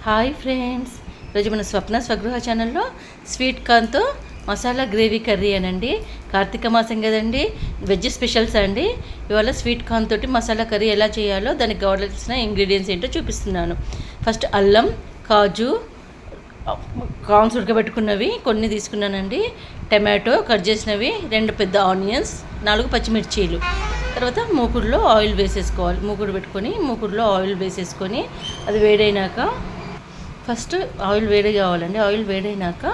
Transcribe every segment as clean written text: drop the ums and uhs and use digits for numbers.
Hi friends, ఈరోజు మన స్వప్న స్వగృహ ఛానల్లో స్వీట్ కార్న్తో మసాలా గ్రేవీ కర్రీ అనండి. కార్తీక మాసం కదండి, వెజ్ స్పెషల్స్ అండి. ఇవాళ స్వీట్ కార్న్ తోటి మసాలా కర్రీ ఎలా చేయాలో దానికి కావాల్సిన ఇంగ్రీడియంట్స్ ఏంటో చూపిస్తున్నాను. ఫస్ట్ అల్లం, కాజు, కార్న్స్ ఉడకబెట్టుకున్నవి కొన్ని తీసుకున్నానండి. టమాటో కట్ చేసినవి, 2 పెద్ద ఆనియన్స్, 4 పచ్చిమిర్చీలు. తర్వాత మూకుడులో ఆయిల్ వేసేసుకోవాలి. మూకుడు పెట్టుకొని మూకుడులో ఆయిల్ వేసేసుకొని అది వేడైనాక, ఫస్ట్ ఆయిల్ వేడి కావాలండి. ఆయిల్ వేడైనాక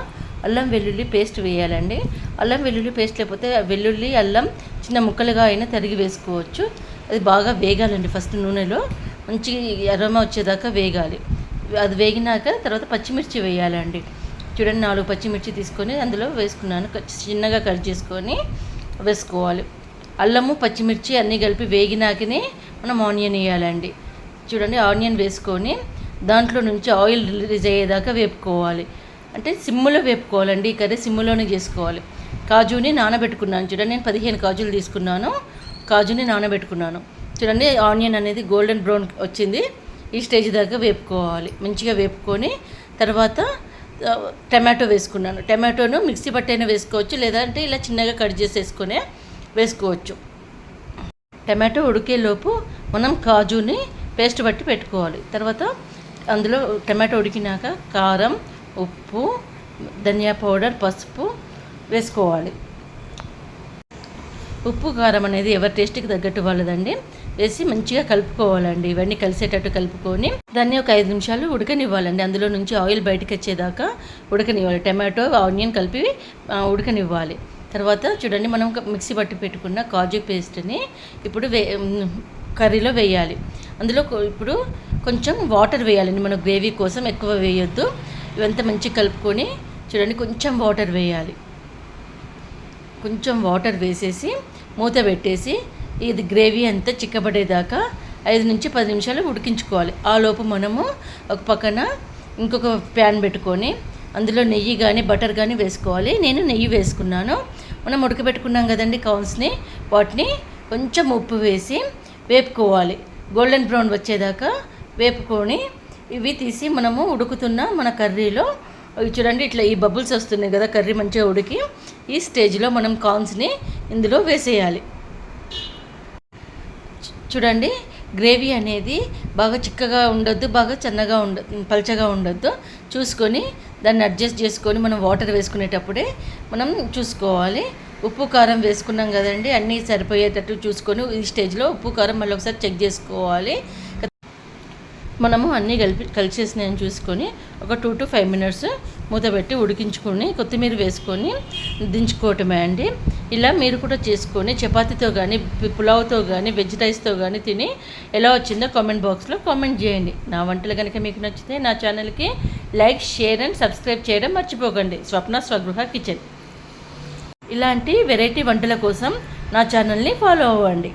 అల్లం వెల్లుల్లి పేస్ట్ వేయాలండి. అల్లం వెల్లుల్లి పేస్ట్ లేకపోతే వెల్లుల్లి అల్లం చిన్న ముక్కలుగా అయినా తరిగి వేసుకోవచ్చు. అది బాగా వేగాలండి. ఫస్ట్ నూనెలో మంచి అరోమా వచ్చేదాకా వేగాలి. అది వేగినాక తర్వాత పచ్చిమిర్చి వేయాలండి. చూడండి, 4 పచ్చిమిర్చి తీసుకొని అందులో వేసుకున్నాను. చిన్నగా కట్ చేసుకొని వేసుకోవాలి. అల్లము పచ్చిమిర్చి అన్నీ కలిపి వేగినాకనే మనం ఆనియన్ వేయాలండి. చూడండి, ఆనియన్ వేసుకొని దాంట్లో నుంచి ఆయిల్ రిలీజ్ అయ్యేదాకా వేపుకోవాలి. అంటే సిమ్ములో వేపుకోవాలండి. ఈ కర్రీ సిమ్ములోనే చేసుకోవాలి. కాజుని నానబెట్టుకున్నాను. చూడండి, నేను 15 కాజులు తీసుకున్నాను. కాజుని నానబెట్టుకున్నాను. చూడండి, ఆనియన్ అనేది గోల్డెన్ బ్రౌన్ వచ్చింది. ఈ స్టేజ్ దాకా వేపుకోవాలి. మంచిగా వేపుకొని తర్వాత టమాటో వేసుకున్నాను. టమాటోను మిక్సీ పట్టైనా వేసుకోవచ్చు, లేదంటే ఇలా చిన్నగా కట్ చేసేసుకొని వేసుకోవచ్చు. టమాటో ఉడికేలోపు మనం కాజుని పేస్ట్ పట్టి పెట్టుకోవాలి. తర్వాత అందులో టమాటో ఉడికినాక కారం, ఉప్పు, ధనియా పౌడర్, పసుపు వేసుకోవాలి. ఉప్పు కారం అనేది ఎవరి టేస్ట్కి తగ్గట్టు వాళ్ళదండి. వేసి మంచిగా కలుపుకోవాలండి. ఇవన్నీ కలిసేటట్టు కలుపుకొని దాన్ని ఒక 5 నిమిషాలు ఉడకనివ్వాలండి. అందులో నుంచి ఆయిల్ బయటకు వచ్చేదాకా ఉడకనివ్వాలి. టమాటో, ఆనియన్ కలిపి ఉడకనివ్వాలి. తర్వాత చూడండి, మనం మిక్సీ పట్టి పెట్టుకున్న కాజు పేస్ట్ని ఇప్పుడు కర్రీలో వేయాలి. అందులో ఇప్పుడు కొంచెం వాటర్ వేయాలండి. మనం గ్రేవీ కోసం ఎక్కువ వేయొద్దు. ఇవంతా మంచిగా కలుపుకొని చూడండి, కొంచెం వాటర్ వేయాలి. కొంచెం వాటర్ వేసేసి మూత పెట్టేసి ఇది గ్రేవీ అంతా చిక్కబడేదాకా 5 నుంచి 10 నిమిషాలు ఉడికించుకోవాలి. ఆ లోపు మనము ఒక పక్కన ఇంకొక ప్యాన్ పెట్టుకొని అందులో నెయ్యి కానీ బటర్ కానీ వేసుకోవాలి. నేను నెయ్యి వేసుకున్నాను. మనం ఉడకబెట్టుకున్నాం కదండి కార్న్స్ని, వాటిని కొంచెం ఉప్పు వేసి వేపుకోవాలి. గోల్డెన్ బ్రౌన్ వచ్చేదాకా వేపుకొని ఇవి తీసి మనము ఉడుకుతున్న మన కర్రీలో చూడండి, ఇట్లా ఈ బబుల్స్ వస్తున్నాయి కదా, కర్రీ మంచిగా ఉడికి ఈ స్టేజ్లో మనం కార్న్స్ని ఇందులో వేసేయాలి. చూడండి, గ్రేవీ అనేది బాగా చిక్కగా ఉండొద్దు, బాగా సన్నగా పల్చగా ఉండొద్దు. చూసుకొని దాన్ని అడ్జస్ట్ చేసుకొని మనం వాటర్ వేసుకునేటప్పుడే మనం చూసుకోవాలి. ఉప్పు కారం వేసుకున్నాం కదండి, అన్నీ సరిపోయేటట్టు చూసుకొని ఈ స్టేజ్లో ఉప్పు కారం మళ్ళీ ఒకసారి చెక్ చేసుకోవాలి. మనము అన్నీ కలిసేసినాయని చూసుకొని ఒక 2 to 5 మినిట్స్ మూత పెట్టి ఉడికించుకొని కొత్తిమీర వేసుకొని దించుకోవటమే అండి. ఇలా మీరు కూడా చేసుకొని చపాతీతో కానీ, పులావ్తో కానీ, వెజ్ రైస్తో కానీ తిని ఎలా వచ్చిందో కామెంట్ బాక్స్లో కామెంట్ చేయండి. నా వంటలు కనుక మీకు నచ్చితే నా ఛానల్కి లైక్, షేర్ అండ్ సబ్స్క్రైబ్ చేయడం మర్చిపోకండి. స్వప్న స్వగృహ కిచెన్. ఇలాంటి వెరైటీ వంటల కోసం నా ఛానల్ని ఫాలో అవ్వండి.